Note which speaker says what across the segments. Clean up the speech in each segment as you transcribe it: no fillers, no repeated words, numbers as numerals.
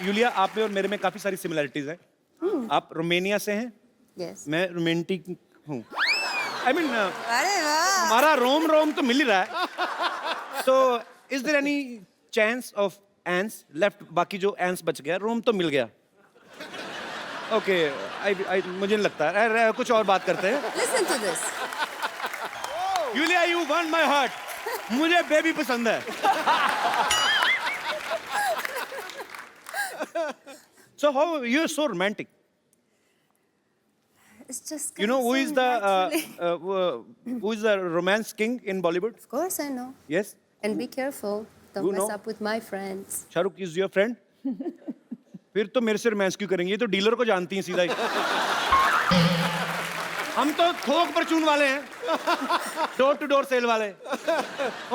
Speaker 1: Yulia, आप में और मेरे में काफी सारी सिमिलरिटीज हैं। आप रोमानिया से हैं,
Speaker 2: Yes.
Speaker 1: मैं रोमांटिक हूँ। आई मीन
Speaker 2: अरे वाह!
Speaker 1: हमारा रोम तो मिल ही रहा है। So is there any chance of ends left? बाकी जो एंस बच गया, रोम तो मिल गया। ओके, आई मुझे नहीं लगता है। कुछ और बात करते हैं।
Speaker 2: Listen to this.
Speaker 1: Yulia, you won my heart. मुझे बेबी पसंद है। So how you are so romantic?
Speaker 2: It's just
Speaker 1: You know who is the
Speaker 2: naturally.
Speaker 1: who is the romance king in Bollywood?
Speaker 2: Of course I know.
Speaker 1: Yes,
Speaker 2: And be careful. Don't
Speaker 1: You
Speaker 2: mess
Speaker 1: know.
Speaker 2: up with my friends.
Speaker 1: Shahrukh is your friend. फिर तो मेरे से romance क्यों करेंगे? ये तो dealer को जानती हैं सीधा ही। हम तो थोक परचून वाले हैं, डोर टू डोर सेल वाले।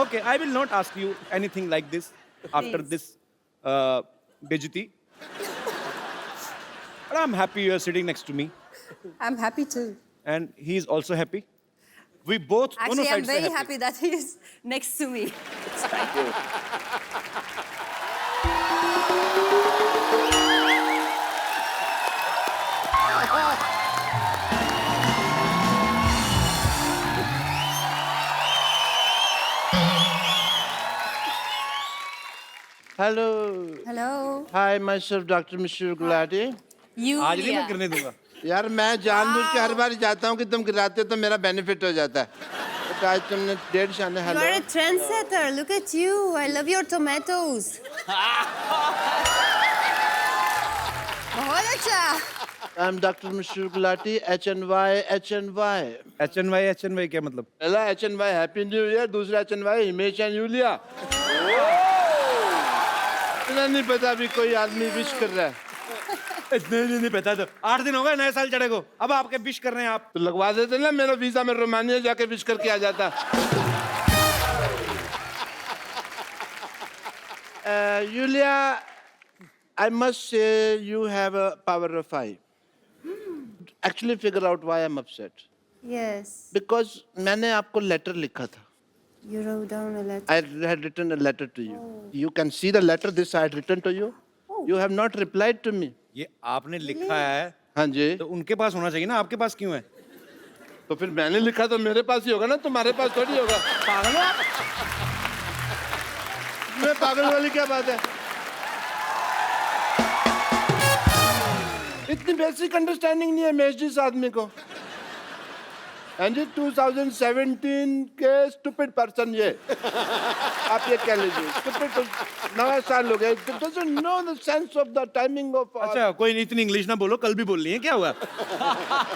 Speaker 1: Okay, I will not ask you anything like this after
Speaker 2: Please.
Speaker 1: this बेइज्जती. But I'm happy you are sitting next to me,
Speaker 2: I'm happy too.
Speaker 1: and he is also happy. We both दोनों
Speaker 2: Actually, I'm
Speaker 1: sides से
Speaker 2: very
Speaker 1: happy.
Speaker 2: happy that he's next to me.
Speaker 3: Hello.
Speaker 2: Hello.
Speaker 3: Hi, myself, Dr. Mr. Gulati.
Speaker 1: आज नहीं मैं
Speaker 2: Yulia.
Speaker 1: करने दूंगा।
Speaker 3: यार मैं जानबूझ के हर बार जाता हूँ कि तुम गिराते हो तो मेरा बेनिफिट हो जाता है। तो आज तुमने 1.5 शाने
Speaker 2: You
Speaker 3: hello.
Speaker 2: are a trendsetter. Look at you. I love your tomatoes. बहुत अच्छा.
Speaker 3: I'm Dr. Mr. Gulati, HNY, HNY.
Speaker 1: HNY क्या मतलब?
Speaker 3: पहला HNY हैप्पी न्यू ईयर, दूसरा HNY हिमेश एंड यूलिया। इतना नहीं पता अभी कोई आदमी विश कर रहा है।
Speaker 1: नहीं पता तो 8 दिन हो गए नए साल चढ़े को, अब आपके विश कर रहे हैं आप।
Speaker 3: तो लगवा देते ना मेरा वीजा, में रोमानिया जाके विश करके आ जाता। Yulia, I must say you have a power of 5. Actually figure out why I'm upset.
Speaker 2: Yes.
Speaker 3: Because मैंने आपको लेटर लिखा था.
Speaker 2: You wrote down a letter.
Speaker 3: I had written a letter to you. You can see the letter this I had written to you. You have not replied to me.
Speaker 1: ये आपने लिखा है
Speaker 3: हाँ जी.
Speaker 1: तो उनके पास होना चाहिए ना, आपके पास क्यों है?
Speaker 3: तो फिर मैंने लिखा तो मेरे पास ही होगा ना, तुम्हारे पास थोड़ी होगा.
Speaker 1: पागल हो आप?
Speaker 3: मैं पागल वाली क्या बात है? इतनी बेसिक अंडरस्टैंडिंग नहीं है महेश जी इस आदमी को. हाँ जी, 2017 के स्टूपिड पर्सन ये. आप ये कह लीजिए स्टूपिड. नया साल हो गया. Doesn't know the sense of the timing of.
Speaker 1: अच्छा, कोई इतनी इंग्लिश ना बोलो, कल भी बोल रही है, क्या हुआ?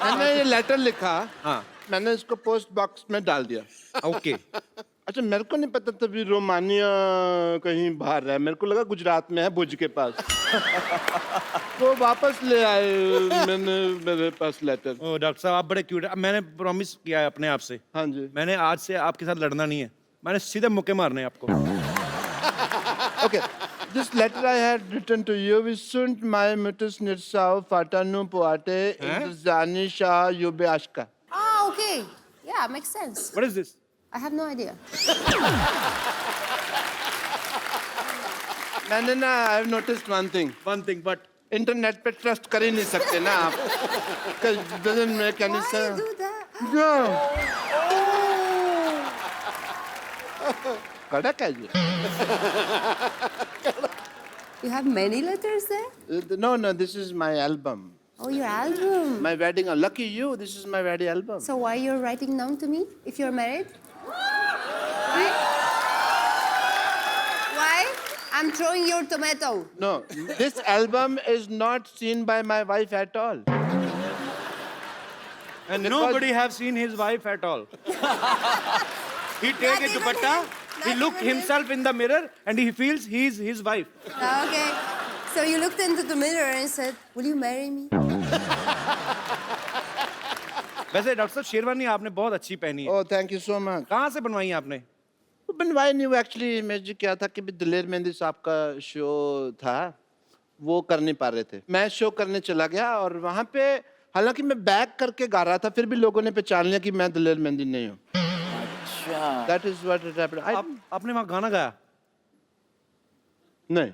Speaker 3: मैंने ये लेटर लिखा.
Speaker 1: हाँ,
Speaker 3: मैंने इसको पोस्ट बॉक्स में डाल दिया.
Speaker 1: ओके।
Speaker 3: अच्छा, मेरे को नहीं पता तभी रोमानिया कहीं बाहर है. मेरे को लगा गुजरात में है, भुज के पास. तो वापस ले आए मैंने मेरे पास लेटर.
Speaker 1: ओ डॉक्टर साहब, आप बड़े क्यूट हैं। अब मैंने प्रॉमिस किया है अपने आप से,
Speaker 3: हाँ जी.
Speaker 1: मैंने आज से आपके साथ लड़ना नहीं है, मैंने सीधे मुक्के मारने हैं आपको।
Speaker 3: Okay, this letter I had written to you is sunt mai mutus nirsau fatanu poate indrzani shah yube ashka.
Speaker 2: Ah, okay. Yeah, makes sense.
Speaker 1: What is this?
Speaker 2: I have no idea.
Speaker 3: मैंने ना I have noticed one thing.
Speaker 1: One thing, but
Speaker 3: internet पे trust कर ही नहीं सकते ना आप. Doesn't make any
Speaker 2: Why you
Speaker 3: sense.
Speaker 2: do that?
Speaker 3: Yeah. कड़क है ये.
Speaker 2: You have many letters there?
Speaker 3: No, this is my album.
Speaker 2: Oh, your album.
Speaker 3: My wedding. Lucky you, this is my wedding album.
Speaker 2: So why you're writing down to me if you're married? Why? Why? I'm throwing your tomato.
Speaker 3: No, this album is not seen by my wife at all.
Speaker 1: and nobody have seen his wife at all. He take
Speaker 2: Not
Speaker 1: a
Speaker 2: even
Speaker 1: dupatta,
Speaker 2: him?
Speaker 1: he
Speaker 2: Not
Speaker 1: look
Speaker 2: even him?
Speaker 1: himself in the mirror and he feels he's his wife.
Speaker 2: Okay. So you looked into the mirror and said, "Will you marry me?"
Speaker 1: वैसे doctor साहब, शेरवानी आपने बहुत अच्छी पहनी है।
Speaker 3: Oh, thank you so much.
Speaker 1: कहाँ से बनवाई है आपने?
Speaker 3: बनवाई नहीं, वो एक्चुअली मैं जी क्या था कि भी दिलेर मेहंदी साहब का शो था, वो कर नहीं पा रहे थे. मैं शो करने चला गया और वहाँ पे हालांकि मैं बैक करके गा रहा था, फिर भी लोगों ने पहचान लिया कि मैं दिलेर मेहंदी नहीं हूँ. अच्छा. That is what it happened.
Speaker 1: आपने वहाँ गाना गाया?
Speaker 3: नहीं.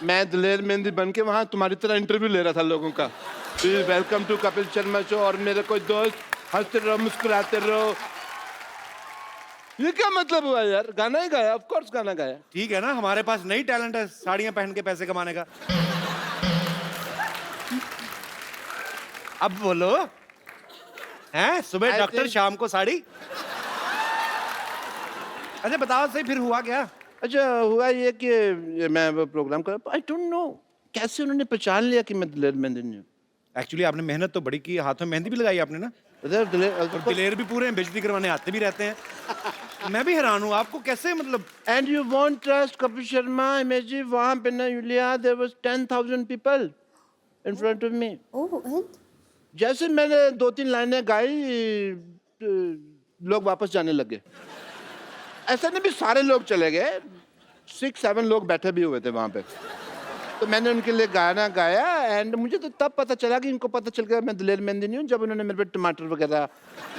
Speaker 3: मैं दिलेर मेहंदी बन के वहाँ तुम्हारी तरह इंटरव्यू ले रहा था लोगों का। Please welcome to Kapil Sharma show, और मेरे कोई दोस्त हंसते रहो मुस्कुराते रहो। ये क्या मतलब हुआ यार? गाना ही गाया, ऑफ कोर्स गाना गाया।
Speaker 1: ठीक है ना, हमारे पास नई टैलेंट है साड़ियां पहन के पैसे कमाने का। अब बोलो, हैं? सुबह
Speaker 3: I
Speaker 1: डॉक्टर,
Speaker 3: think-
Speaker 1: शाम को साड़ी। अच्छा बताओ सही, फिर हुआ क्या?
Speaker 3: अच्छा हुआ ये कि ये मैं वो प्रोग्राम कर, आई डोंट नो कैसे उन्होंने पहचान लिया कि मैं दिलेर मेहंदी नहीं हूँ।
Speaker 1: एक्चुअली आपने मेहनत तो बड़ी की, हाथों में मेहंदी भी लगाई आपने ना,
Speaker 3: उधर दिलेर
Speaker 1: और दिलेर भी पूरे हैं, बेइज्जती करवाने आते भी रहते हैं। मैं भी हैरान हूँ, आपको कैसे मतलब।
Speaker 3: And you won't trust Kapil Sharma image जी, वहाँ पे ना यूलिया there was 10,000 people in front of me.
Speaker 2: Oh, and?
Speaker 3: जैसे मैंने 2-3 लाइनें गाई, लोग वापस जाने लगे। ऐसा नहीं भी सारे लोग चले गए, 6-7 लोग बैठे भी हुए थे वहाँ पे। तो मैंने उनके लिए गाना गाया, एंड मुझे तो तब पता चला कि इनको पता चल गया मैं दिलेर मेहंदी नहीं हूँ, जब उन्होंने मेरे पे टमाटर वगैरह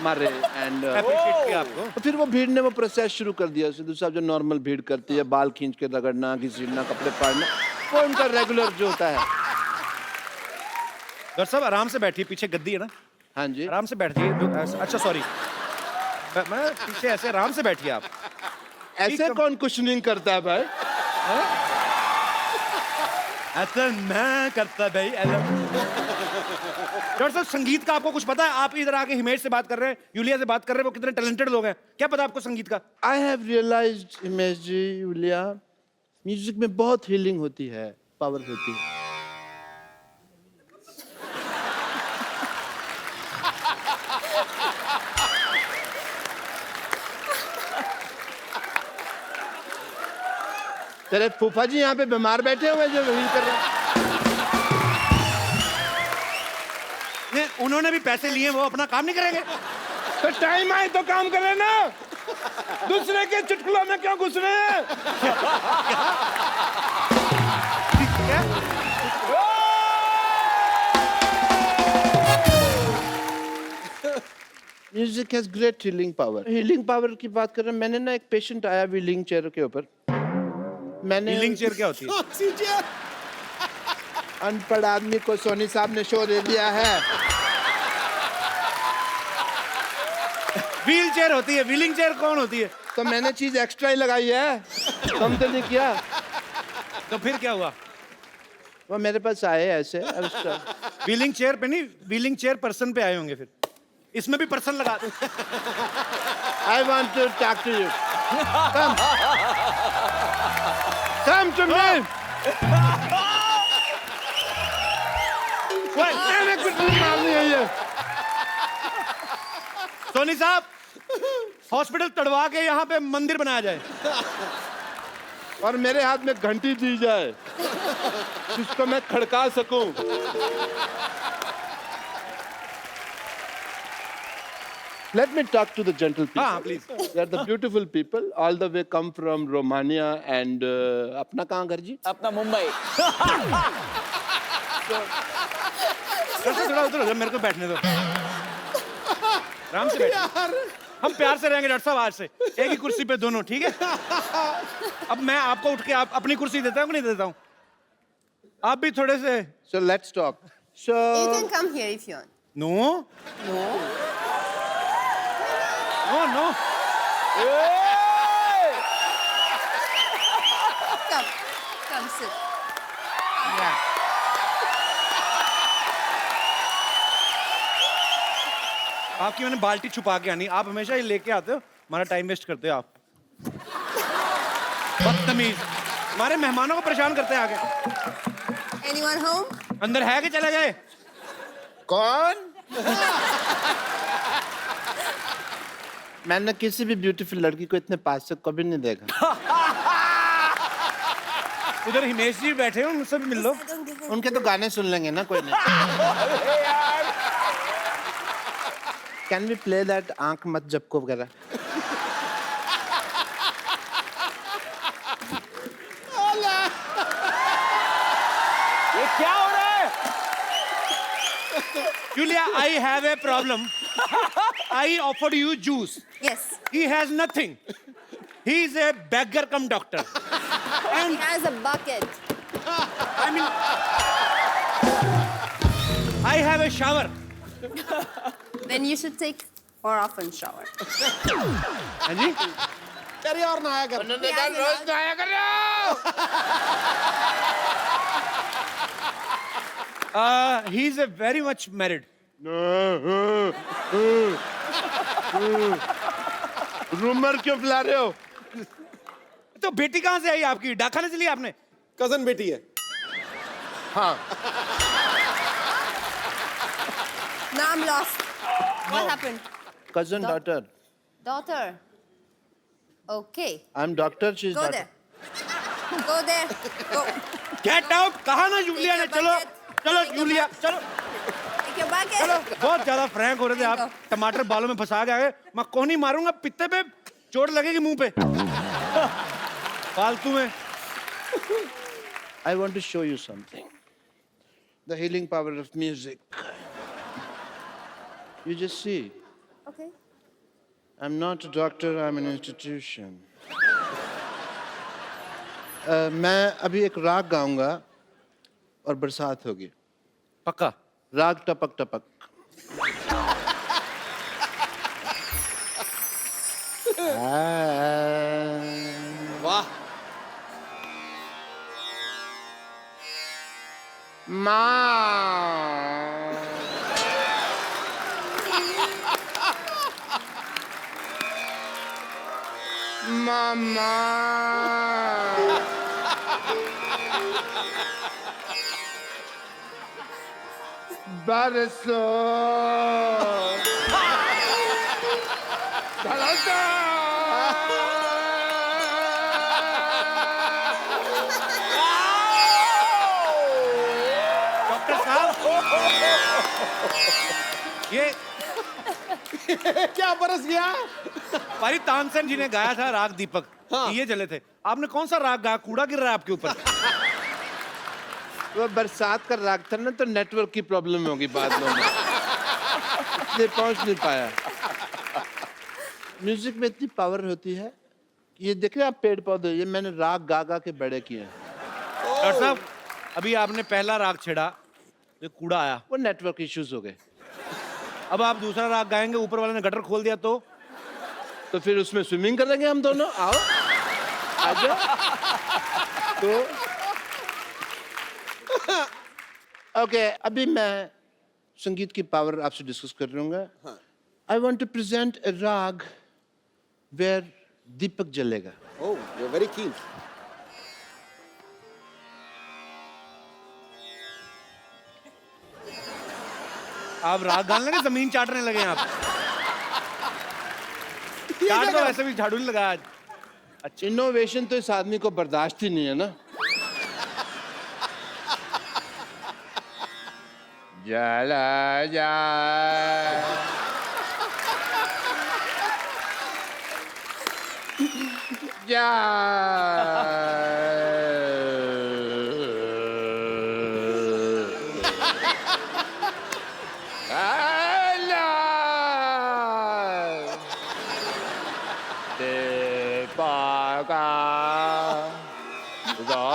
Speaker 3: मारे। एंड
Speaker 1: अप्रिशिएट किया आपको।
Speaker 3: तो फिर वो भीड़ ने वो प्रोसेस शुरू कर दिया, सिद्धू साहब जो नॉर्मल भीड़ करती है, बाल खींच के रगड़ना, घसीटना, कपड़े फाड़ना, वो उनका रेगुलर जो होता है।
Speaker 1: डॉक्टर साहब आराम से बैठिए, पीछे गद्दी है ना,
Speaker 3: हाँ जी।
Speaker 1: आराम से बैठिए। अच्छा सॉरी, मैं पीछे ऐसे आराम से बैठिए आप।
Speaker 3: ऐसे कौन कुशनिंग करता है भाई?
Speaker 1: ऐसा मैं करता भाई। डॉक्टर साहब संगीत का आपको कुछ पता है? आप इधर आके हिमेश से बात कर रहे हैं, यूलिया से बात कर रहे हैं, वो कितने टैलेंटेड लोग हैं, क्या पता आपको संगीत का?
Speaker 3: I have realised Himesh ji, Yulia, music में बहुत हीलिंग होती है, पावर होती है। तेरे फूफा जी यहाँ पे बीमार बैठे हुए जो हील कर रहे हैं।
Speaker 1: नहीं, उन्होंने भी पैसे लिए, वो अपना काम नहीं करेंगे?
Speaker 3: तो टाइम आए तो काम करे ना, दूसरे के चुटकुलों में क्यों घुस रहे हैं?
Speaker 1: क्या?
Speaker 3: Music has great healing power. Healing power की बात कर रहे हैं, मैंने ना एक पेशेंट आया व्हीलिंग चेयर के ऊपर, मैंने
Speaker 1: व्हीलिंग चेयर क्या होती है?
Speaker 3: अनपढ़ आदमी को सोनी साहब ने शो दे दिया है।
Speaker 1: व्हील चेयर होती है, व्हीलिंग चेयर कौन होती है?
Speaker 3: तो मैंने चीज एक्स्ट्रा ही लगाई है, समझते नहीं किया।
Speaker 1: तो फिर क्या हुआ?
Speaker 3: वो मेरे पास आए ऐसे एक्स्ट्रा।
Speaker 1: व्हीलिंग चेयर पे नहीं, व्हीलिंग चेयर पर्सन पे आए होंगे, फिर इसमें भी पर्सन लगा दो।
Speaker 3: I want to talk to you, come to me. मैंने कुछ नहीं मारनी है ये।
Speaker 1: सोनी साहब, हॉस्पिटल तड़वा के यहाँ पे मंदिर बनाया जाए,
Speaker 3: और मेरे हाथ में घंटी दी जाए जिसको मैं खड़का सकूं। Let me talk to the gentle people.
Speaker 1: हाँ please.
Speaker 3: They are the beautiful people, all the way come from Romania and अपना कहाँ घर जी?
Speaker 4: अपना मुंबई।
Speaker 1: थोड़ा उधर हो जाओ, मेरे को बैठने दो, आराम से बैठिए। हम प्यार से रहेंगे डॉक्टर साहब, आज से एक ही कुर्सी पे दोनों, ठीक है? अब मैं आपको उठ के आप अपनी कुर्सी देता हूँ कि नहीं देता हूँ? आप भी थोड़े से।
Speaker 3: So let's talk. So
Speaker 2: You can come here if you want.
Speaker 1: No
Speaker 2: No?
Speaker 1: No no,
Speaker 2: Come. Come sit.
Speaker 1: आपकी मैंने बाल्टी छुपा के आनी, आप हमेशा ये लेके आते हो, हमारा टाइम वेस्ट करते हो आप। बदतमीज, हमारे मेहमानों को परेशान करते हैं आगे।
Speaker 2: Anyone home?
Speaker 1: अंदर है कि चले गए?
Speaker 3: कौन? मैंने किसी भी ब्यूटीफुल लड़की को इतने पास से कभी नहीं देखा।
Speaker 1: उधर हिमेश जी बैठे हो, उनसे भी मिल लो।
Speaker 2: I don't give a...
Speaker 3: उनके तो गाने सुन लेंगे ना, कोई नहीं। कैन वी प्ले दैट आंख मत झपको वगैरह?
Speaker 4: ये क्या हो रहा है?
Speaker 1: Julia, I have a problem. I offered you juice.
Speaker 2: Yes.
Speaker 1: He has nothing. He is a beggar cum doctor.
Speaker 2: He has a bucket.
Speaker 1: I mean, I have a shower.
Speaker 2: Then you should take more often shower.
Speaker 1: हाँ जी?
Speaker 4: तेरी और ना आया कर
Speaker 3: उन्होंने कहा रोज नहाया करो।
Speaker 1: He's a very much married.
Speaker 3: Rumour क्यों फैला रहे हो?
Speaker 1: तो बेटी कहाँ से आई आपकी? डाकखाने से ली आपने?
Speaker 4: कजन बेटी है
Speaker 3: हाँ।
Speaker 2: Now I'm lost. What happened?
Speaker 3: Cousin daughter.
Speaker 2: Daughter. Okay.
Speaker 3: I'm doctor. She's
Speaker 2: Go
Speaker 3: daughter.
Speaker 2: there. Go there. Go.
Speaker 1: Get out! कहा ना यूलिया ने?
Speaker 2: Take your
Speaker 1: चलो,
Speaker 2: bucket.
Speaker 1: चलो
Speaker 2: Take your
Speaker 1: यूलिया, चलो,
Speaker 2: Take your bucket.
Speaker 1: चलो। बहुत ज्यादा फ्रैंक हो रहे थे आप।
Speaker 2: Go.
Speaker 1: टमाटर बालों में फंसा के आ गए। मैं कोहनी मारूंगा, पित्ते पे चोट लगेगी मुंह पे। फालतू में।
Speaker 3: I want to show you something. The healing power of music. You just see.
Speaker 2: Okay.
Speaker 3: I'm not a doctor, I'm an institution. मैं अभी एक राग गाऊंगा और बरसात होगी।
Speaker 1: पक्का।
Speaker 3: राग टपक टपक।
Speaker 4: वाह
Speaker 3: माँ मामा बरसो
Speaker 1: डॉक्टर साहब, ये
Speaker 4: क्या बरस गया
Speaker 1: पारी तानसेन जी ने गाया था राग दीपक।
Speaker 4: हाँ।
Speaker 1: ये चले थे। आपने कौन सा राग गाया? कूड़ा गिर रहा है आपके ऊपर।
Speaker 3: वो बरसात का राग था ना, तो नेटवर्क की प्रॉब्लम होगी बादलों में, इसलिए पहुंच नहीं पाया। म्यूजिक में इतनी पावर होती है। ये देख रहे हैं आप पेड़ पौधे, ये मैंने राग गा गा के बड़े किए हैं।
Speaker 1: डॉक्टर साहब, अभी आपने पहला राग छेड़ा, ये कूड़ा आया।
Speaker 3: वो नेटवर्क इश्यूज हो गए,
Speaker 1: अब आप दूसरा राग गाएंगे, ऊपर वाले ने गटर खोल दिया तो?
Speaker 3: तो फिर उसमें स्विमिंग करेंगे हम दोनों। आओ आ जाओ। तो ओके, अभी मैं संगीत की पावर आपसे डिस्कस कर लूंगा। आई वॉन्ट टू प्रेजेंट ए राग वेयर दीपक जलेगा।
Speaker 4: ओह यू वेरी कीन
Speaker 1: आप राग गाने लगे, जमीन चाटने लगे हैं आप। चाट तो वैसे भी झाड़ू नहीं लगा आज।
Speaker 3: अच्छा, इनोवेशन तो इस आदमी को बर्दाश्त ही नहीं है ना। जला जा जा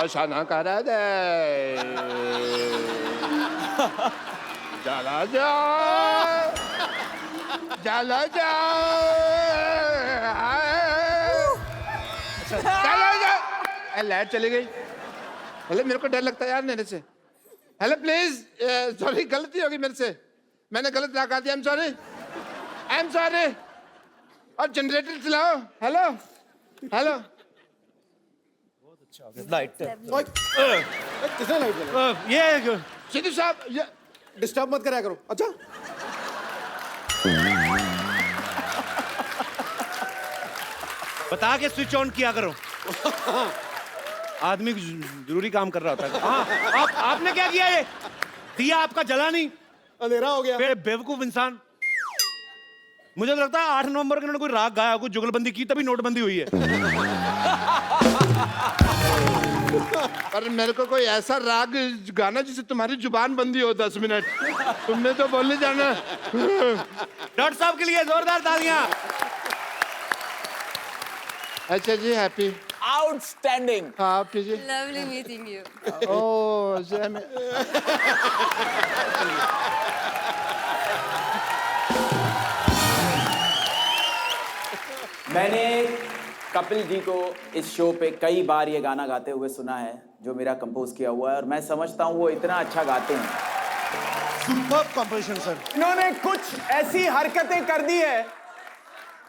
Speaker 3: रोशन कर दे चला जा चला जा चला जा। लाइट चली गई। हेलो, मेरे को डर लगता है यार मेरे से। हेलो प्लीज, सॉरी, गलती होगी मेरे से, मैंने गलत लगा दिया। I am sorry. और जनरेटर चलाओ। Hello hello.
Speaker 1: लाइट
Speaker 4: किसने लाइट जलाई
Speaker 1: ये
Speaker 3: सिद्धू साहब, ये
Speaker 4: डिस्टर्ब मत कराया करो अच्छा
Speaker 1: बता के स्विच ऑन किया करो। आदमी जरूरी काम कर रहा होता है। हाँ, आपने क्या किया? ये दिया आपका जला नहीं,
Speaker 4: अंधेरा हो गया
Speaker 1: बेवकूफ इंसान। मुझे तो लगता है 8 नवंबर को इन्होंने कोई राग गाया, कोई जुगलबंदी की, तभी नोटबंदी हुई है।
Speaker 3: पर मेरे को कोई ऐसा राग गाना जिससे तुम्हारी जुबान बंदी हो 10 मिनट। तुमने तो बोलने जाना।
Speaker 1: डॉक्टर साहब के लिए जोरदार तालियां।
Speaker 3: अच्छा जी, हैप्पी।
Speaker 5: आउटस्टैंडिंग।
Speaker 3: हाँ कीजिए।
Speaker 2: Lovely meeting you.
Speaker 3: ओह जय में
Speaker 5: मैंने कपिल जी को इस शो पे कई बार ये गाना गाते हुए सुना है, जो मेरा कंपोज किया हुआ है, और मैं समझता हूँ वो इतना अच्छा गाते हैं।
Speaker 1: Superb composition sir.
Speaker 5: इन्होंने कुछ ऐसी हरकतें कर दी है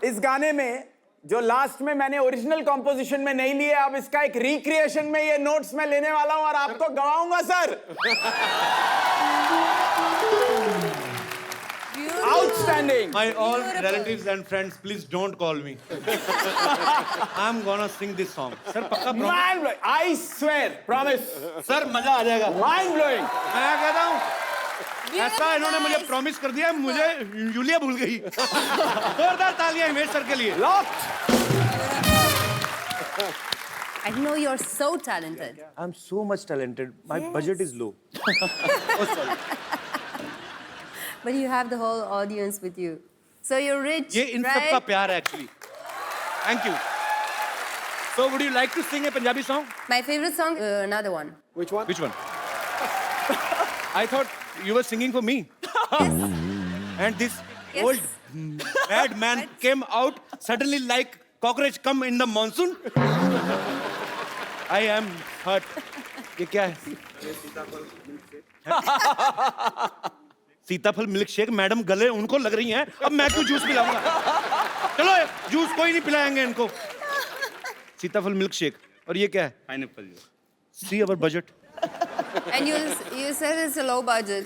Speaker 5: इस गाने में जो लास्ट में मैंने ओरिजिनल कॉम्पोजिशन में नहीं लिए। अब इसका एक रिक्रिएशन में ये नोट्स मैं लेने वाला हूं और आपको गवाऊंगा sir. Outstanding.
Speaker 1: My all
Speaker 2: Beautiful.
Speaker 1: relatives and friends, please don't call me. I'm gonna sing this song. Sir, पक्का promise?
Speaker 5: Mind blowing. I swear, promise.
Speaker 1: Sir, मजा आ जाएगा।
Speaker 5: Mind blowing.
Speaker 1: मैं कहता हूँ
Speaker 2: Beautiful
Speaker 1: ऐसा इन्होंने मुझे
Speaker 2: guys.
Speaker 1: प्रॉमिस कर दिया, मुझे यूलिया भूल गई। जोरदार तालियां हिमेश सर के लिए।
Speaker 5: Locked.
Speaker 2: I know you're so talented.
Speaker 1: I'm so much talented. My
Speaker 2: Yes.
Speaker 1: budget is low. Oh, sorry.
Speaker 2: But you have the whole audience with you. So you're rich,
Speaker 1: ये इन सब का
Speaker 2: right?
Speaker 1: प्यार है actually. Thank you. So would you like to sing a Punjabi song?
Speaker 2: My favorite song, another one.
Speaker 4: Which one?
Speaker 1: Which one? I thought you were singing for me. And this
Speaker 2: Yes.
Speaker 1: old mad man came out suddenly like cockroach come in the monsoon. I am hurt. ये क्या है? सीताफल milk shake. Madam गले उनको लग रही हैं, अब मैं क्यों जूस पिलाऊंगा? चलो जूस कोई नहीं पिलाएंगे इनको। सीताफल मिल्क शेक। और ये क्या है? Pineapple juice. See our budget.
Speaker 2: And you said it's a low budget.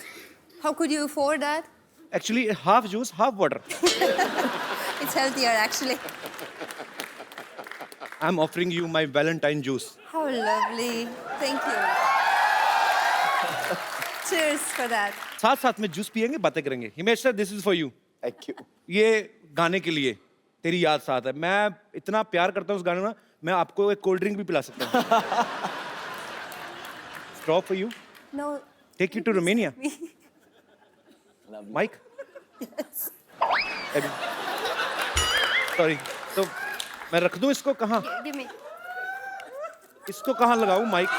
Speaker 2: How could you afford that?
Speaker 1: Actually, half juice, half water.
Speaker 2: It's healthier, actually.
Speaker 1: I'm offering you my Valentine juice.
Speaker 2: How lovely. Thank you. Cheers for that.
Speaker 1: साथ साथ में juice पियेंगे, बातें करेंगे। Himesh sir, this is for you.
Speaker 5: Thank you.
Speaker 1: ये गाने के लिए तेरी याद साथ है। मैं इतना प्यार करता हूँ उस गाने में, मैं आपको एक कोल्ड ड्रिंक भी पिला सकता हूँ। Straw for you.
Speaker 2: No.
Speaker 1: Take you to Romania. Mike. Sorry. तो मैं रख दूँ इसको कहाँ?
Speaker 2: Give me.
Speaker 1: इसको कहाँ लगाऊँ, माइक?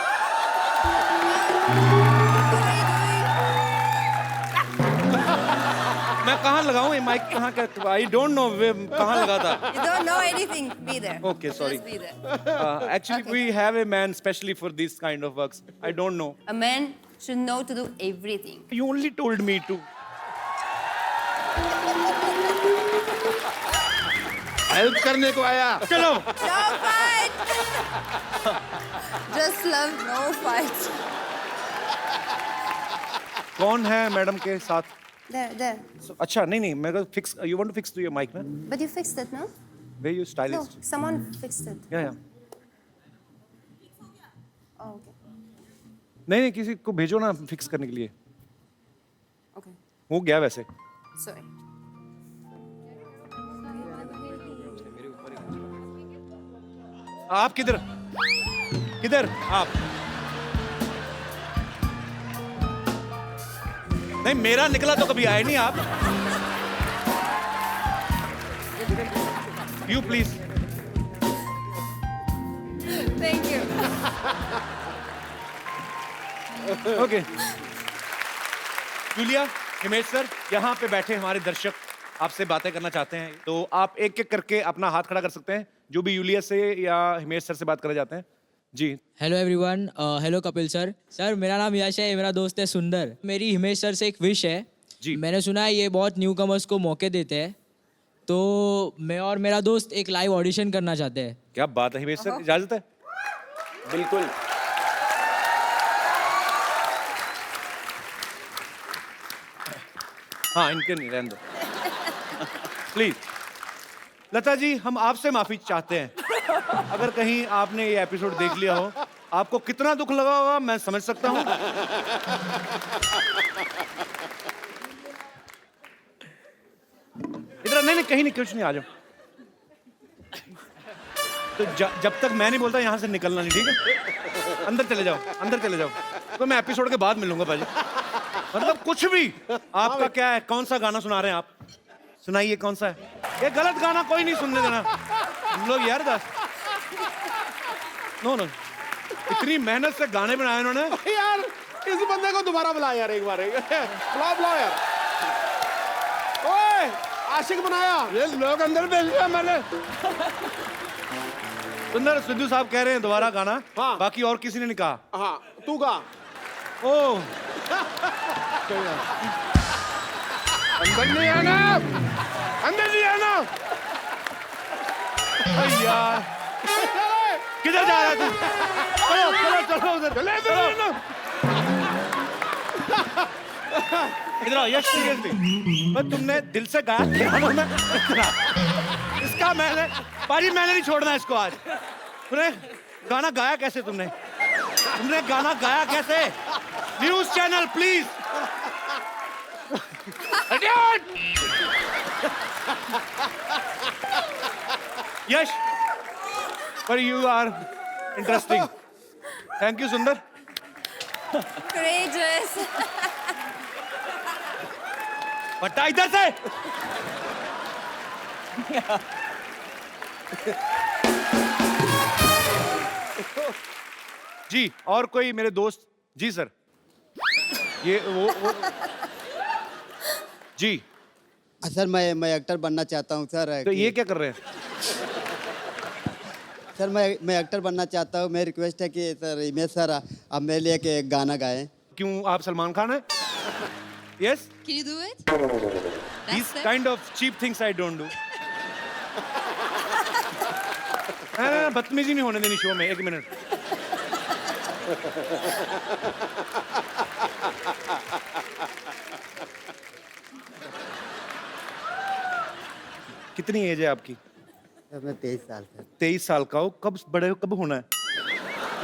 Speaker 1: मैं कहाँ लगाऊँ ये माइक? कहाँ क्या? I don't know कहाँ लगा था।
Speaker 2: You don't know anything. Be there.
Speaker 1: Okay, sorry.
Speaker 2: Just be there.
Speaker 1: Actually,
Speaker 2: Okay.
Speaker 1: we have a man specially for this kind of works. I don't know.
Speaker 2: A man should know to do everything.
Speaker 1: You only told me to.
Speaker 3: Help करने को आया।
Speaker 1: चलो।
Speaker 2: No fight! Just love, no fight.
Speaker 1: कौन है madam के साथ?
Speaker 2: There.
Speaker 1: अच्छा नहीं मैं को fix. You want to fix to your mic ना?
Speaker 2: But you fixed it, no?
Speaker 1: Where you
Speaker 2: No,
Speaker 1: stylist?
Speaker 2: someone fixed it.
Speaker 1: Yeah.
Speaker 2: Oh, okay.
Speaker 1: नहीं किसी को भेजो ना फिक्स करने के लिए।
Speaker 2: Okay.
Speaker 1: हो गया वैसे।
Speaker 2: Sorry.
Speaker 1: आप किधर? किधर? आप? नहीं मेरा निकला तो कभी आए नहीं आप। You please.
Speaker 2: Thank you.
Speaker 1: Okay. Julia, Himesh sir, यहाँ पे बैठे हमारे दर्शक आपसे बातें करना चाहते हैं, तो आप एक एक करके अपना हाथ खड़ा कर सकते हैं, जो भी यूलिया से या हिमेश सर से बात करना चाहते हैं। जी।
Speaker 6: Hello everyone, hello Kapil sir, मेरा नाम यश है, मेरा दोस्त है सुंदर। मेरी हिमेश सर से एक विश है
Speaker 1: जी।
Speaker 6: मैंने सुना है ये बहुत न्यू कमर्स को मौके देते हैं, तो मैं और मेरा दोस्त एक लाइव ऑडिशन करना चाहते हैं।
Speaker 1: क्या बात है हिमेश सर, इजाजत है?
Speaker 5: बिल्कुल।
Speaker 1: हाँ इनके नहीं, रहने दो प्लीज। लता जी, हम आपसे माफी चाहते हैं, अगर कहीं आपने ये एपिसोड देख लिया हो, आपको कितना दुख लगा होगा मैं समझ सकता हूँ। इधर नहीं कहीं नहीं, कुछ नहीं, आ जाओ। तो जब तक मैं नहीं बोलता यहाँ से निकलना नहीं, ठीक है? अंदर चले जाओ, तो मैं एपिसोड के बाद मिलूंगा भाजी। मतलब कुछ भी। आपका क्या है, कौन सा गाना सुना रहे हैं आप? सुनाइए कौन सा है? ये गलत गाना कोई नहीं सुनने देना हम लोग यार। नो नो, इतनी मेहनत से गाने बनाए उन्होंने।
Speaker 4: यार इस बंदे को दोबारा बुला यार, एक बार बुलाओ यार। ओए आशिक बनाया।
Speaker 3: ये लोग अंदर भेज दिया मैंने।
Speaker 1: सुंदर, सिद्धू साहब कह रहे हैं दोबारा गाना।
Speaker 4: हाँ।
Speaker 1: बाकी और किसी ने नहीं कहा।
Speaker 4: हाँ तू गा।
Speaker 1: ओह,
Speaker 3: अंदर नहीं आना, अंदर नहीं आना।
Speaker 1: अरे यार, किधर जा रहा है तू? चलो चलो चलो उधर,
Speaker 3: चले चलो।
Speaker 1: इधर आओ यश, सीरियसली तुमने दिल से गाया पियानो में इतना? इसका मैंने नहीं छोड़ना इसको आज। तुमने गाना गाया कैसे? तुमने गाना गाया कैसे? News channel please. यश, पर you are interesting. Thank you सुंदर।
Speaker 2: Courageous.
Speaker 1: बट्टा इधर से। जी, और कोई मेरे दोस्त? जी सर, ये वो जी।
Speaker 7: सर मैं एक्टर बनना चाहता हूँ सर।
Speaker 1: तो ये क्या कर रहे हैं?
Speaker 7: सर मैं एक्टर बनना चाहता हूँ। मेरी रिक्वेस्ट है कि सर हिमेश सर आप मेरे लिए एक गाना गाएं।
Speaker 1: क्यों, आप सलमान खान हैं? Yes,
Speaker 2: Can you do it?
Speaker 1: these kind of cheap things I don't do. बदतमीजी नहीं होने देनी शो में। एक मिनट। कितनी एज है आपकी?
Speaker 7: सर मैं 23 साल का।
Speaker 1: 23 साल का हो? कब बड़े हो, कब होना है?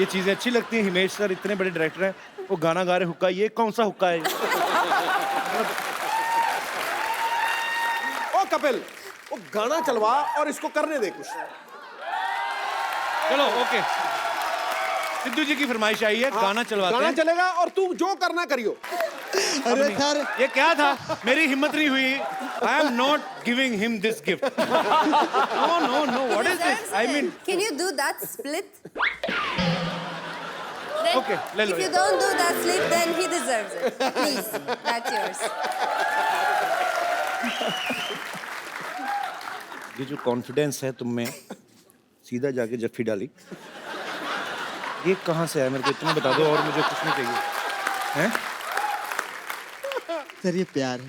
Speaker 1: ये चीजें अच्छी लगती हैं। हिमेश सर इतने बड़े डायरेक्टर हैं, वो गाना गा रहे हुक्का। ये कौन सा हुक्का है?
Speaker 4: ओ कपिल, वो गाना चलवा और इसको करने दे कुछ।
Speaker 1: चलो ओके, सिद्धू जी की फरमाइश आई है, गाना चलवाते
Speaker 4: गाना
Speaker 1: हैं।
Speaker 4: चलेगा और तू जो करना करियो।
Speaker 7: अरे सर
Speaker 1: ये क्या था? मेरी हिम्मत नहीं हुई। I am not giving him this gift. No no no, what is this? I mean,
Speaker 2: Can you do that split? Then,
Speaker 1: Okay, ले लो
Speaker 2: if you
Speaker 1: ये।
Speaker 2: don't do that split, then he deserves it. Please, that's yours.
Speaker 1: ये जो confidence है तुम में, सीधा जाके जफ्फी डाली, ये कहाँ से आया? मेरे को इतना बता दो और मुझे कुछ नहीं चाहिए। हैं?
Speaker 7: सर ये प्यार है।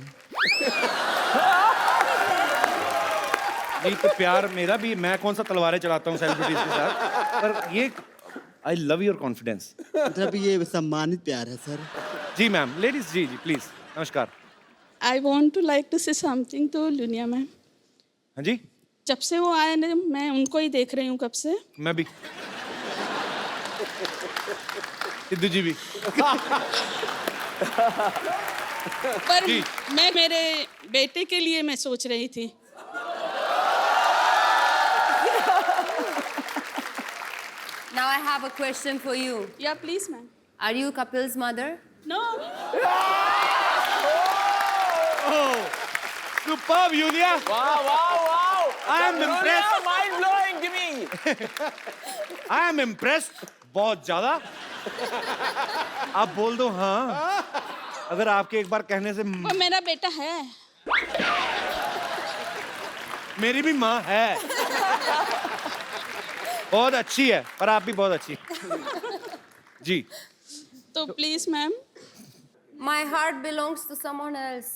Speaker 1: नहीं तो प्यार मेरा भी, मैं कौन सा तलवारें चलाता हूँ सेलिब्रिटीज के साथ, पर ये आई लव योर कॉन्फिडेंस।
Speaker 7: मतलब ये सम्मानित प्यार है सर।
Speaker 1: जी मैम, लेडीज जी जी प्लीज, नमस्कार।
Speaker 8: I want to like to say something to लुनिया मैम।
Speaker 1: हाँ जी,
Speaker 8: जब से वो आए ना, मैं उनको ही देख रही हूँ कब से।
Speaker 1: मैं भी। सिद्धू जी भी।
Speaker 8: पर
Speaker 1: जी।
Speaker 8: मैं मेरे बेटे के लिए मैं सोच रही थी।
Speaker 2: Now I have a question for you.
Speaker 8: या please ma'am.
Speaker 2: Are you Kapil's mother?
Speaker 8: No
Speaker 1: Superb, Yulia.
Speaker 5: Wow.
Speaker 1: I am impressed.
Speaker 5: Mind blowing, give me.
Speaker 1: I am impressed. बहुत ज्यादा। आप बोल दो हाँ, अगर आपके एक बार कहने से।
Speaker 8: वो मेरा बेटा है।
Speaker 1: मेरी भी माँ है, बहुत अच्छी है, पर आप भी बहुत अच्छी। जी,
Speaker 8: तो please ma'am.
Speaker 2: My heart belongs to someone else.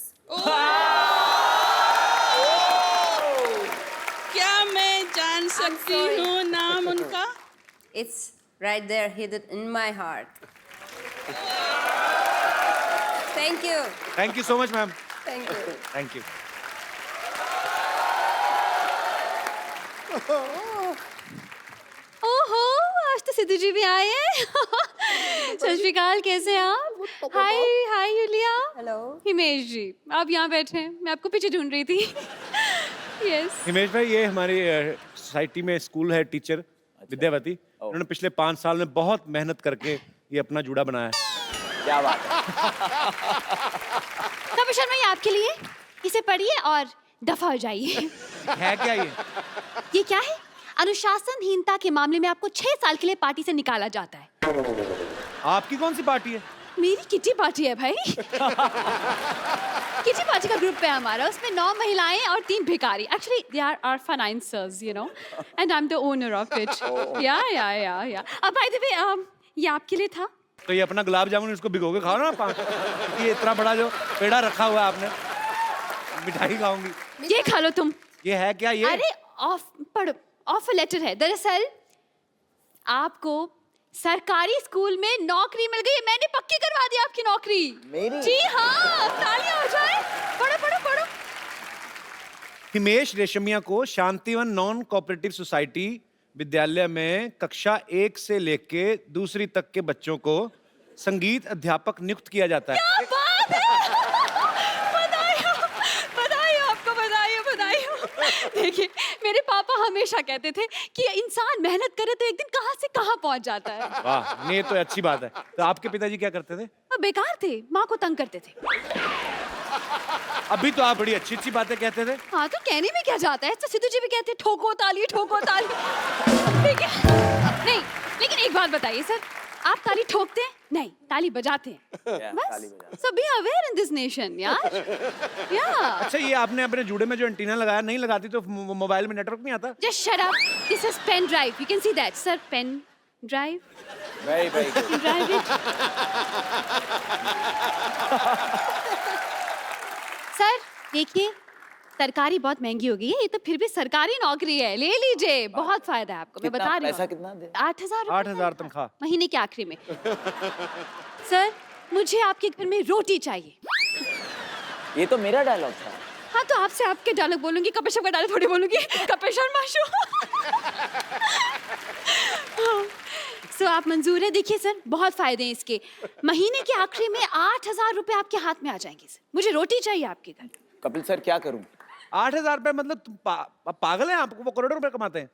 Speaker 8: क्या मैं जान सकती
Speaker 2: sorry.
Speaker 8: हूँ नाम उनका?
Speaker 2: It's right there, hidden in my heart. Thank you.
Speaker 1: Thank you so much ma'am.
Speaker 2: Thank you.
Speaker 1: Thank you.
Speaker 9: ओहो, आज तो सिद्धू जी भी आए हैं। सत श्री अकाल, कैसे हैं आप? हाय यूलिया।
Speaker 2: Hello.
Speaker 9: हिमेश जी, आप यहाँ बैठे हैं, मैं आपको पीछे ढूंढ रही थी। यस।
Speaker 1: हिमेश भाई, ये हमारी सोसाइटी में स्कूल है, टीचर विद्यावती। उन्होंने पिछले 5 साल में बहुत मेहनत करके ये अपना जूड़ा बनाया है।
Speaker 5: क्या बात है।
Speaker 9: कपिल शर्मा, ये आपके लिए, इसे पढ़िए और दफा हो जाइए।
Speaker 1: है क्या ये?
Speaker 9: ये क्या है? अनुशासनहीनता के मामले में आपको 6 साल के लिए पार्टी से निकाला जाता है।
Speaker 1: आपकी कौन सी पार्टी है?
Speaker 9: मेरी किटी पार्टी है भाई। किटी पार्टी का ग्रुप है हमारा, उसमें 9 महिलाएं और 3 भिखारी। Actually they are our financiers, you know, and I am the owner of it. या अब बाय द वे ये आपके लिए था।
Speaker 1: तो ये अपना गुलाब जामुन इसको भिगो के खाओ ना। ये इतना बड़ा जो पेड़ा रखा हुआ है आपने, मिठाई खाऊंगी।
Speaker 9: ये खा लो तुम।
Speaker 1: ये है क्या ये?
Speaker 9: अरे ऑफर लेटर है। दरअसल आपको सरकारी स्कूल में नौकरी मिल गई है। मैंने पक्की करवा दी आपकी नौकरी।
Speaker 5: मेरी?
Speaker 9: जी हाँ, तालियां हो जाए। पढ़ो पढ़ो पढ़ो।
Speaker 1: हिमेश रेशमिया को शांतिवन नॉन कोऑपरेटिव सोसाइटी विद्यालय में कक्षा 1 से लेके 2री तक के बच्चों को संगीत अध्यापक नियुक्त किया जाता है।
Speaker 9: क्या बात है! बधाई आपको, बधाई। देखिए, मेरे पापा हमेशा कहते थे कि इंसान मेहनत करे तो एक दिन कहां से कहां पहुंच जाता है।
Speaker 1: वाह, ये तो अच्छी बात है। तो आपके पिताजी क्या करते थे?
Speaker 9: वो बेकार थे, माँ को तंग करते थे।
Speaker 1: अभी तो आप बड़ी अच्छी बातें कहते थे।
Speaker 9: हाँ, तो कहने में क्या जाता है? तो सिद्धू जी भी कहते हैं ठोको ताली, ठोको ताली। ठीक है? नहीं, लेकिन एक बात बताइए सर, आप ताली ठोकते हैं? नहीं, ताली बजाते हैं। बस। So be aware in this nation, यार। Yeah.
Speaker 1: अच्छा, ये आपने अपने जूड़े में जो एंटीना लगाया, नहीं लगाती तो मोबाइल में नेटवर्क नहीं आता?
Speaker 9: Just shut up. This is pen drive. You can see that, sir. Pen drive.
Speaker 5: Very good.
Speaker 9: Drive it. Sir, देखिए, तरकारी बहुत महंगी हो गई है। ये तो फिर भी सरकारी नौकरी है, ले लीजिए, बहुत फायदा है आपको। मैं बता रही हूँ।
Speaker 5: पैसा कितना दे?
Speaker 9: 8,000।
Speaker 1: 8,000 तनख्वाह
Speaker 9: महीने के आखिरी में। सर, मुझे आपके घर में रोटी चाहिए।
Speaker 5: ये तो मेरा डायलॉग था।
Speaker 9: हाँ, तो आपसे आपके डायलॉग बोलूंगी, कपिल शर्मा का डायलॉग थोड़ी बोलूंगी। कपिल शर्मा शो। सो आप मंजूर है? देखिए सर, बहुत फायदे हैं इसके। महीने के आखिरी में 8,000 रुपए आपके हाथ में आ जाएंगे सर। मुझे रोटी चाहिए आपके घर।
Speaker 5: कपिल सर क्या करूं?
Speaker 1: 8,000 रुपए मतलब तुम पागल हैं? आपको वो करोड़ों रुपए कमाते हैं।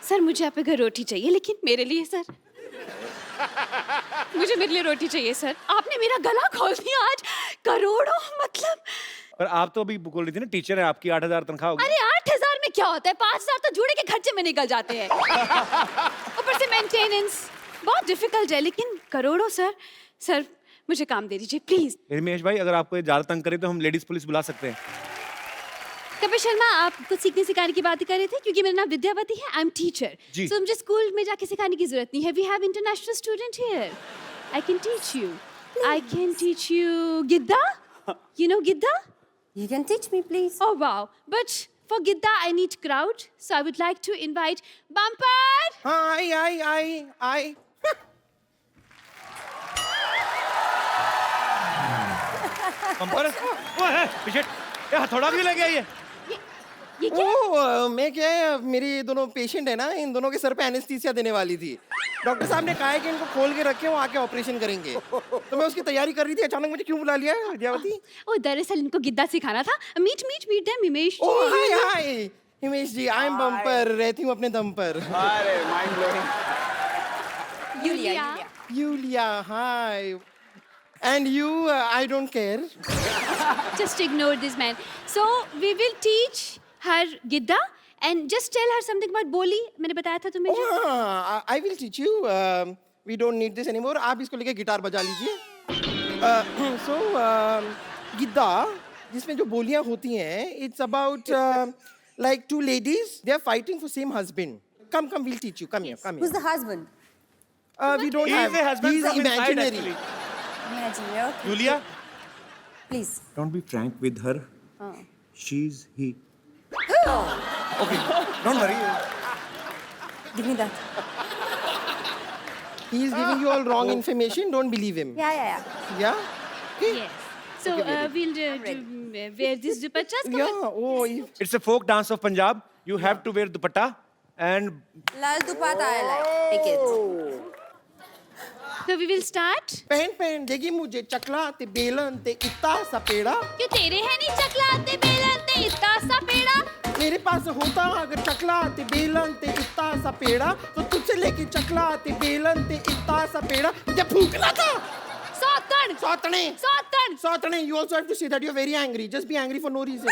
Speaker 9: सर, मुझे आपके घर रोटी चाहिए, लेकिन मेरे लिए सर। मुझे मेरे लिए रोटी चाहिए सर। आपने मेरा गला खोल दिया आज। करोड़ों मतलब।
Speaker 1: पर आप तो अभी बोल रही थी ना, टीचर है आपकी, 8,000 तनख्वाह होगी।
Speaker 9: अरे 8,000 में क्या होता है? 5,000 तो जूड़े के खर्चे में निकल जाते हैं। ऊपर से मेंटेनेंस बहुत डिफिकल्ट है, लेकिन करोड़ों सर। सर, मुझे काम दे दीजिए प्लीज।
Speaker 1: हिमेश भाई, अगर आपको ज्यादा तंग करे तो हम लेडीज पुलिस बुला सकते हैं।
Speaker 9: कपिल शर्मा, आप कुछ सीखने सिखाने की बात कर रहे थे, क्योंकि मेरा नाम विद्यावती है। I am teacher.
Speaker 1: जी।
Speaker 9: सो मुझे स्कूल में जाके सिखाने की जरूरत नहीं है। We have international student here. I can teach you. I can teach you giddha. You know giddha?
Speaker 2: You can teach me, please.
Speaker 9: Oh wow. But for Gidda I need crowd. So I would like to invite Bumper.
Speaker 1: आई पंपर वो है पीछे। ये हथौड़ा भी लग गया ये।
Speaker 9: ये क्या?
Speaker 10: मैं क्या है, मेरी दोनों पेशेंट है ना, इन दोनों के सर पे एनेस्थीसिया देने वाली थी। डॉक्टर साहब ने कहा है कि इनको खोल के रखे, वो आके ऑपरेशन करेंगे। तो मैं उसकी तैयारी कर रही थी, अचानक मुझे क्यों बुला लिया विद्यावती?
Speaker 9: ओ, दरअसल इनको गिद्दा सिखाना था। Meet them Himesh.
Speaker 10: Oh hi hi Himesh ji, I am bumper, रहती हूँ अपने दम पर।
Speaker 5: अरे mind blowing.
Speaker 9: Yulia.
Speaker 10: Yulia, hi. And you, I don't care.
Speaker 9: Just ignore this man. So we will teach her Gidda and just tell her something about Boli. मैंने बताया था तुम्हें जो।
Speaker 10: I will teach you. We don't need this anymore. आप इसको लेके guitar बजा लीजिए। सो गिद्दा, जिसमें जो बोलियां होती हैं, it's about like 2 ladies, they are fighting for same husband. Come, we'll teach you. Come here.
Speaker 2: Who's the husband?
Speaker 10: We don't
Speaker 1: He
Speaker 10: have.
Speaker 1: is a husband
Speaker 10: He's
Speaker 1: from inside,
Speaker 10: imaginary.
Speaker 1: actually.
Speaker 2: Imaginary. Okay.
Speaker 1: Julia,
Speaker 2: Please.
Speaker 1: don't be frank with her. She's he. Okay, don't worry.
Speaker 2: Give me that.
Speaker 10: He is giving you all wrong information. Don't believe him.
Speaker 2: Yeah.
Speaker 10: Yeah? Okay?
Speaker 9: Yes. So we'll wear this dupattas.
Speaker 10: Yeah. Oh,
Speaker 1: It's a folk dance of Punjab. You have to wear dupatta and
Speaker 2: Lal Dupatta I like. Take it.
Speaker 9: So we will start.
Speaker 10: पहन देगी मुझे चकला ते बेलन ते इत्ता सा पेड़ा।
Speaker 9: क्यों तेरे है नहीं चकला ते बेलन ते इत्ता सा पेड़ा?
Speaker 10: मेरे पास होता अगर चकला ते बेलन ते इत्ता सा पेड़ा, तो तुझसे लेके चकला ते बेलन ते इत्ता सा पेड़ा मुझे फूकना था।
Speaker 9: So Sautan
Speaker 10: सौतने.
Speaker 9: Sautan
Speaker 10: Sautane. You also have to say that you're very angry. Just be angry for no reason.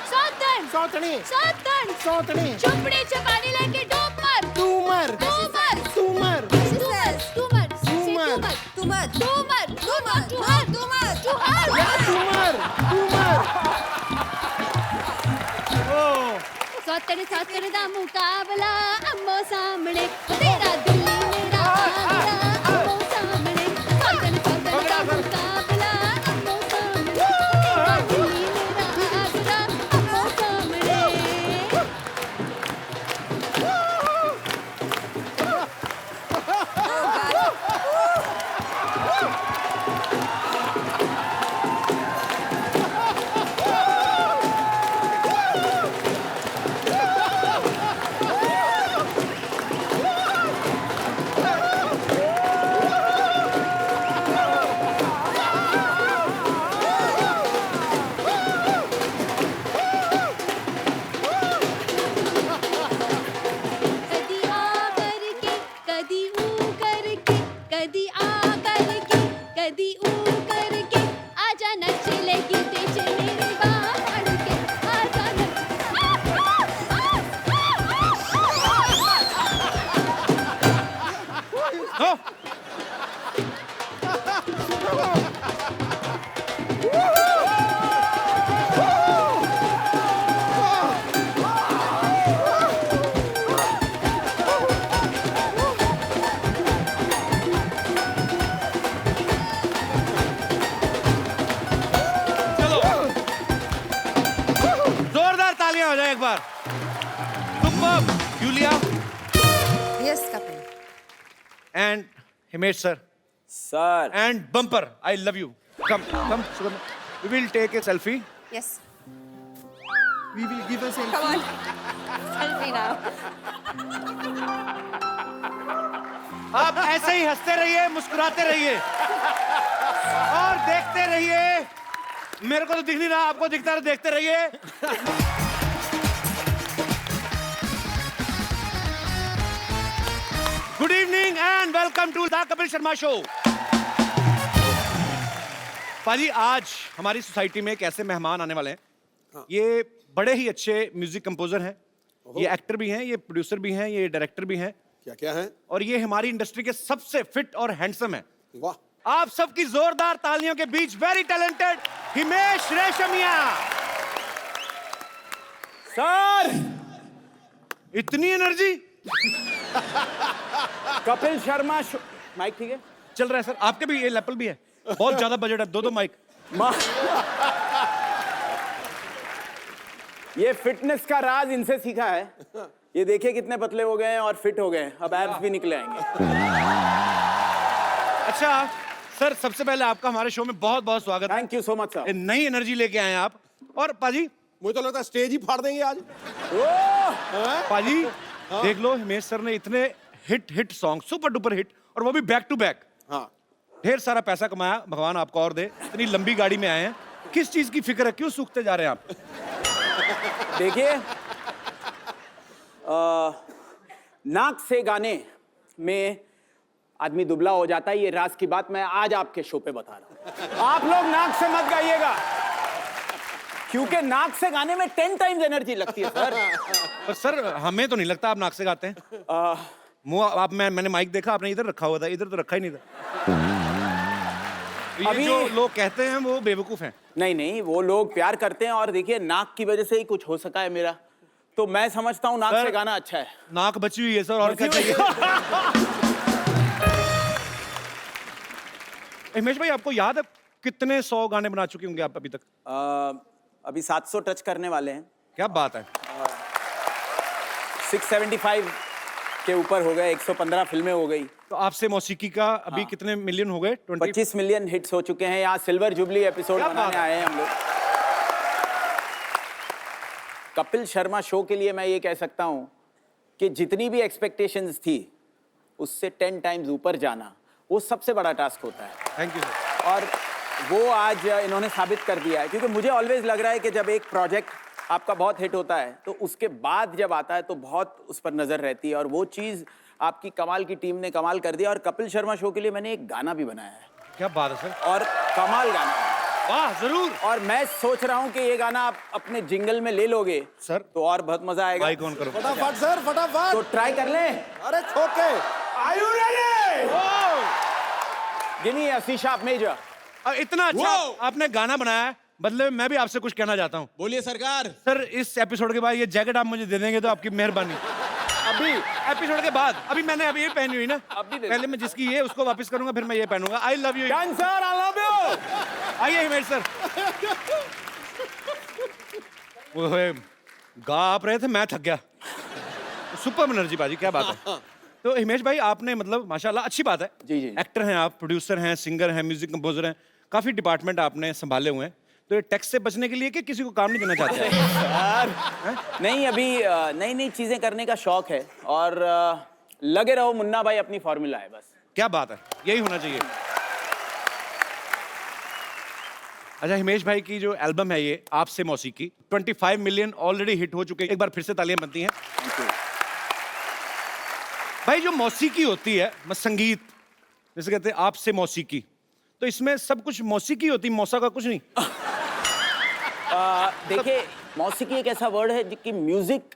Speaker 9: Sautan
Speaker 10: Sautane.
Speaker 9: Sautan
Speaker 10: Sautane.
Speaker 9: चुपड़ी चपानी लेके डूब मर
Speaker 10: Tumor.
Speaker 9: Tumor.
Speaker 10: Tumor.
Speaker 2: She says.
Speaker 9: Tumor
Speaker 10: Tumor.
Speaker 2: Tumor.
Speaker 9: Tumor
Speaker 2: Tumor. Tumor. Tumor.
Speaker 10: Yeah, tumor. Tumor.
Speaker 9: सौतन सौतन दा मुकाबला अम्मो सामने तेरा दिल मेरा आगरा अम्मो सामने सौतन सौतन दा मुकाबला अम्मो सामने तेरा दिल मेरा आगरा अम्मो सामने कदी आ करके कदी ऊ करके कदी आ करके कदी ऊ करके आजा नच लेगी तेज मेरी बाह फड़ के आजा नच
Speaker 1: No. चलो जोरदार तालियां हो जाए एक बार. Superb, Julia
Speaker 2: Yes, Kapil.
Speaker 1: and Himesh sir
Speaker 5: sir
Speaker 1: and Bumper. I love you. Come, Sugandha. We will take a selfie.
Speaker 2: Yes.
Speaker 10: We will give a selfie.
Speaker 2: Come on. Selfie now.
Speaker 1: आप ऐसे ही हंसते रहिए, मुस्कुराते रहिए और देखते रहिए. मेरे को तो दिख नहीं रहा, आपको दिखता है, देखते रहिए. Good evening and welcome to the Kapil Sharma show. पाजी, आज हमारी सोसाइटी में एक ऐसे मेहमान आने वाले हैं. ये बड़े ही अच्छे म्यूजिक कंपोजर हैं, ये एक्टर भी हैं, ये प्रोड्यूसर भी हैं, ये डायरेक्टर भी हैं
Speaker 4: क्या क्या है?
Speaker 1: और ये हमारी इंडस्ट्री के सबसे फिट और हैंडसम हैं.
Speaker 4: वाह.
Speaker 1: आप सबकी जोरदार तालियों के बीच very talented Himesh Reshammiya.
Speaker 5: Sir
Speaker 1: इतनी energy
Speaker 5: Kapil Sharma show mike ठीक है
Speaker 1: चल रहा है सर. आपके भी ये लेपल भी है, बहुत ज्यादा बजट है, दो माइक.
Speaker 5: ये फिटनेस का राज इनसे सीखा है. ये देखिए कितने पतले हो गए हैं और फिट हो गए हैं. अब एब्स भी निकले आएंगे.
Speaker 1: अच्छा सर, सबसे पहले आपका हमारे शो में बहुत बहुत स्वागत है.
Speaker 5: Thank you so much sir.
Speaker 1: नई एनर्जी लेके आए हैं आप. और पाजी
Speaker 4: मुझे तो लगता है स्टेज ही फाड़ देंगे आज.
Speaker 1: पाजी देख लो, हिमेश सर ने इतने hit song, super duper hit, और वो भी बैक टू बैक.
Speaker 4: हाँ.
Speaker 1: ढेर सारा पैसा कमाया, भगवान आपको और दे. इतनी लंबी गाड़ी में आए हैं, किस चीज की फिक्र है, क्यों सूखते जा रहे हैं आप?
Speaker 5: देखिए नाक से गाने में आदमी दुबला हो जाता है. ये राज की बात मैं आज आपके शो पे बता रहा हूं. आप लोग नाक से मत गाइएगा, क्योंकि नाक से गाने में 10 टाइम्स एनर्जी लगती है सर.
Speaker 1: पर सर हमें तो नहीं लगता आप नाक से गाते हैं. मुंह आप मैंने माइक देखा, आपने इधर रखा हुआ था, इधर तो रखा ही नहीं था. ये
Speaker 5: अभी-
Speaker 1: जो लोग कहते हैं वो बेवकूफ हैं.
Speaker 5: नहीं, वो लोग प्यार करते हैं. और देखिए नाक की वजह से ही कुछ हो सका है मेरा, तो मैं समझता हूँ नाक
Speaker 1: सर,
Speaker 5: से गाना अच्छा है.
Speaker 1: नाक बची हुई है सर, और क्या
Speaker 5: बची हुई
Speaker 1: चाहिए? हिमेश भाई, आपको याद है कितने 100 गाने बना चुके होंगे आप अभी तक?
Speaker 5: अभी 700 टच करने वाले हैं.
Speaker 1: क्या बात है.
Speaker 5: 675 के ऊपर हो गए. 115 फिल्में हो गई.
Speaker 1: तो आपसे मौसीकी का अभी कितने मिलियन हो गए?
Speaker 5: 25 मिलियन हिट्स हो चुके हैं. यहाँ सिल्वर जुबली एपिसोड
Speaker 1: क्या
Speaker 5: बनाने
Speaker 1: बात है?
Speaker 5: आए हैं हम लोग. कपिल शर्मा शो के लिए मैं ये कह सकता हूँ कि जितनी भी एक्सपेक्टेशंस थी उससे 10 टाइम्स ऊपर जाना, वो सबसे बड़ा टास्क होता है.
Speaker 1: Thank you sir.
Speaker 5: और वो आज इन्होंने साबित कर दिया है. क्योंकि मुझे ऑलवेज लग रहा है कि जब एक प्रोजेक्ट आपका बहुत हिट होता है तो उसके बाद जब आता है तो बहुत उस पर नजर रहती है. और वो चीज़ आपकी कमाल की टीम ने कमाल कर दिया. और कपिल शर्मा शो के लिए मैंने एक गाना भी बनाया है.
Speaker 1: क्या बात है सर,
Speaker 5: और कमाल गाना है।
Speaker 1: वाह जरूर
Speaker 5: और मैं सोच रहा हूँ कि ये गाना आप अपने जिंगल में ले लोगे
Speaker 1: सर।
Speaker 5: तो और बहुत मजा आएगा।
Speaker 1: माइक ऑन करो।
Speaker 4: फटाफट सर फटाफट।
Speaker 5: तो ट्राई कर लें।
Speaker 4: अरे ठोके।
Speaker 5: Are you ready? Give me a C sharp major.
Speaker 1: इतना अच्छा आपने गाना बनाया है, बदले में मैं भी आपसे कुछ कहना चाहता हूँ।
Speaker 4: बोलिए सरकार।
Speaker 1: सर इस एपिसोड के बाद ये जैकेट आप मुझे दे देंगे तो आपकी मेहरबानी। अभी एपिसोड के बाद, अभी मैंने अभी ये पहनी हुई ना, पहले मैं जिसकी ये उसको वापस करूंगा, फिर मैं ये पहनूंगा। I love you.
Speaker 5: Done sir, I love you.
Speaker 1: आइए हिमेश सर। ओए, गा आप रहे थे, मैं थक गया। सुपर एनर्जी बाजी, क्या बात है। तो हिमेश भाई आपने मतलब माशाल्लाह अच्छी बात है।
Speaker 5: जी, जी।
Speaker 1: एक्टर हैं आप, प्रोड्यूसर हैं, सिंगर हैं, म्यूजिक कंपोजर हैं, काफी डिपार्टमेंट आपने संभाले हुए हैं। तो ये टैक्स से बचने के लिए कि किसी को काम नहीं देना चाहते हैं?
Speaker 5: यार नहीं, अभी नई नई चीजें करने का शौक है और लगे रहो मुन्ना भाई, अपनी फॉर्मूला है बस।
Speaker 1: क्या बात है, यही होना चाहिए। अच्छा हिमेश भाई की जो एल्बम है ये आपसे मौसीकी 25 मिलियन ऑलरेडी हिट हो चुके हैं। एक बार फिर से तालियां बनती हैं। भाई जो मौसीकी होती है, संगीत जैसे कहते हैं आपसे मौसीकी, तो इसमें सब कुछ मौसीकी होती, मौसा का कुछ नहीं।
Speaker 5: देखिए मौसीकी एक ऐसा वर्ड है जिसकी म्यूजिक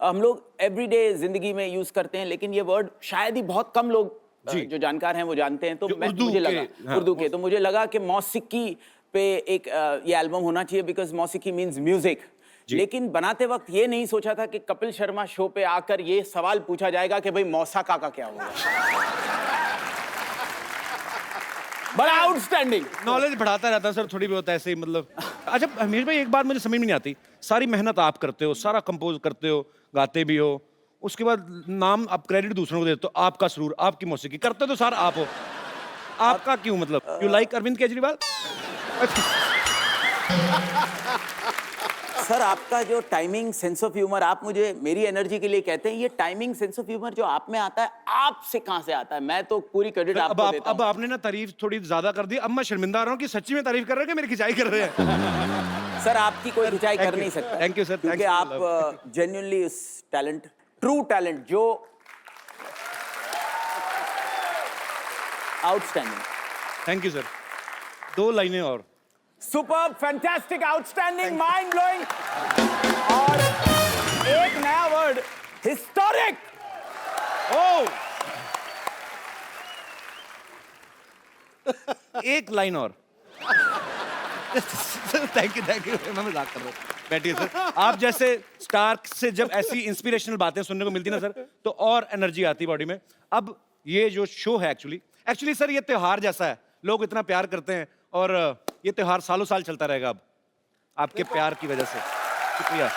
Speaker 5: हम लोग एवरीडे जिंदगी में यूज करते हैं, लेकिन ये वर्ड शायद ही बहुत कम लोग जो जानकार हैं वो जानते हैं। तो मुझे लगा उर्दू के, तो मुझे लगा कि मौसीकी पे एक ये एल्बम होना चाहिए, बिकॉज मौसीकी मींस म्यूजिक। लेकिन बनाते वक्त ये नहीं सोचा था कि कपिल शर्मा शो पे आकर ये सवाल पूछा जाएगा कि भाई मौसाका का क्या होगा। बड़ा आउटस्टैंडिंग।
Speaker 1: नॉलेज बढ़ाता रहता है सर, थोड़ी बहुत ऐसे ही मतलब। अच्छा हमीर भाई एक बात मुझे समझ में नहीं आती, सारी मेहनत आप करते हो, सारा कंपोज करते हो, गाते भी हो, उसके बाद नाम आप क्रेडिट दूसरों को देते हो, आपका सुरूर, आपकी मौसीकी करते तो सारा आप हो, आपका क्यों मतलब? You like Arvind Kejriwal?
Speaker 5: Sir आपका जो टाइमिंग सेंस ऑफ ह्यूमर, आप मुझे मेरी एनर्जी के लिए कहते हैं, ये टाइमिंग सेंस ऑफ ह्यूमर जो आप में आता है, आपसे कहां से आता है? मैं तो पूरी क्रेडिट आपको देता हूं।
Speaker 1: अब आपने ना तारीफ थोड़ी ज्यादा कर दी, अब मैं शर्मिंदा आ रहा हूँ कि सच्ची में तारीफ कर रहे हैं कि मेरी खिंचाई कर रहे हैं।
Speaker 5: सर आपकी कोई खिंचाई कर नहीं सकता।
Speaker 1: थैंक यू सर,
Speaker 5: क्योंकि आप जेन्युइनली उस टैलेंट, ट्रू टैलेंट जो आउटस्टैंडिंग।
Speaker 1: Thank you sir. 2 लाइनें और।
Speaker 5: Superb, fantastic, outstanding, mind blowing, और एक नया वर्ड, हिस्टोरिक।
Speaker 1: ओ एक लाइन और। थैंक यू मैं मजाक कर रहा हूँ, बैठिए सर। आप जैसे स्टार से जब ऐसी इंस्पिरेशनल बातें सुनने को मिलती ना सर, तो और एनर्जी आती बॉडी में। अब ये जो शो है एक्चुअली सर ये त्योहार जैसा है, लोग इतना प्यार करते हैं और ये त्योहार सालों साल चलता रहेगा अब आपके प्यार की वजह से। शुक्रिया।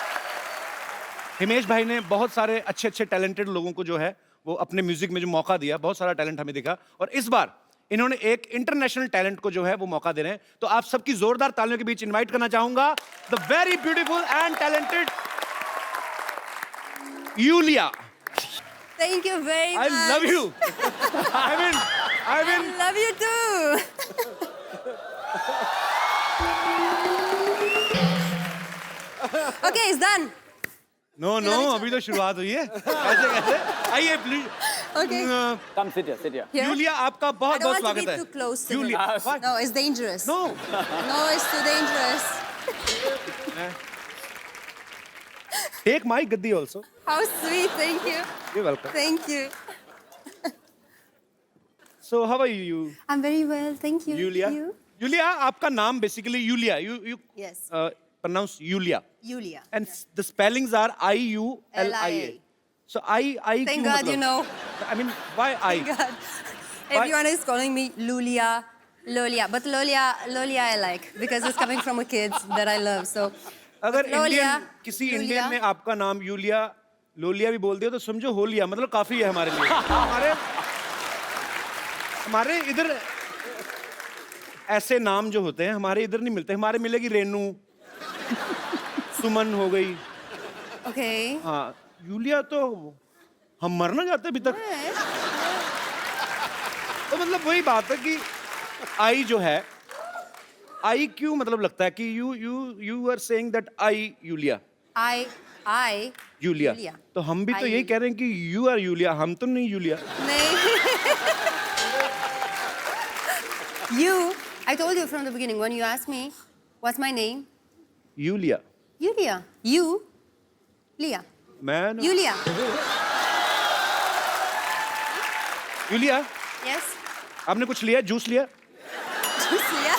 Speaker 1: हिमेश भाई ने बहुत सारे अच्छे टैलेंटेड लोगों को जो है वो अपने म्यूजिक में जो मौका दिया, बहुत सारा टैलेंट हमें दिखा, और इस बार इन्होंने एक इंटरनेशनल टैलेंट को जो है वो मौका दे रहे हैं। तो आप सबकी जोरदार तालियों के बीच इनवाइट करना चाहूंगा the very beautiful and talented Yulia.
Speaker 2: Thank you very much.
Speaker 1: I love you. I mean,
Speaker 2: love you too. Okay, it's done.
Speaker 1: no, अभी तो शुरुआत हुई है। कैसे? आइए please.
Speaker 2: Okay.
Speaker 5: Come sit here, sit here.
Speaker 2: Here?
Speaker 1: Yulia आपका
Speaker 2: I
Speaker 1: बहुत
Speaker 2: don't
Speaker 1: बहुत
Speaker 2: want to
Speaker 1: स्वागत
Speaker 2: be
Speaker 1: है।
Speaker 2: too close to
Speaker 1: Yulia,
Speaker 2: him.
Speaker 1: what?
Speaker 2: No, it's dangerous.
Speaker 1: No.
Speaker 2: No, it's too dangerous.
Speaker 1: Take my gaddi also.
Speaker 2: How sweet. Thank you.
Speaker 1: You're welcome.
Speaker 2: Thank you.
Speaker 1: So how are you?
Speaker 2: I'm very well. Thank you.
Speaker 1: Yulia?
Speaker 2: You?
Speaker 1: Yulia, आपका नाम basically Yulia. You
Speaker 2: Yes.
Speaker 1: pronounce Yulia.
Speaker 2: Yulia.
Speaker 1: And the spellings are IULIA.
Speaker 2: LIA.
Speaker 1: So I
Speaker 2: Thank
Speaker 1: क्यों
Speaker 2: God
Speaker 1: मतलब?
Speaker 2: you know.
Speaker 1: I mean, why I?
Speaker 2: Thank God. Everyone is calling me Lulia, Lolia. But Lolia I like because it's coming from a kid that I love. So
Speaker 1: अगर
Speaker 2: Lolia,
Speaker 1: Indian किसी
Speaker 2: Yulia.
Speaker 1: Indian ने आपका नाम Yulia लोलिया भी बोल दिया तो समझो हो लिया, मतलब काफी है हमारे लिए। हमारे इधर ऐसे नाम जो होते हैं हमारे इधर नहीं मिलते। हमारे मिलेगी रेनू, सुमन हो गई।
Speaker 2: Okay.
Speaker 1: हाँ, यूलिया तो हम मरना चाहते अभी तक। तो मतलब वही बात है कि आई जो है, आई क्यों मतलब लगता है कि you are saying that I Yulia.
Speaker 2: I
Speaker 1: Yulia. तो हम भी तो
Speaker 2: I-
Speaker 1: यही कह रहे हैं कि यू आर यूलिया, हम तो नहीं यूलिया।
Speaker 2: नहीं I told you from the beginning when you asked me, what's my name?
Speaker 1: Yulia
Speaker 2: Yulia. You, Leah.
Speaker 1: मैं
Speaker 2: Yulia.
Speaker 1: Yulia
Speaker 2: Yes.
Speaker 1: आपने कुछ लिया जूस लिया
Speaker 2: Leah.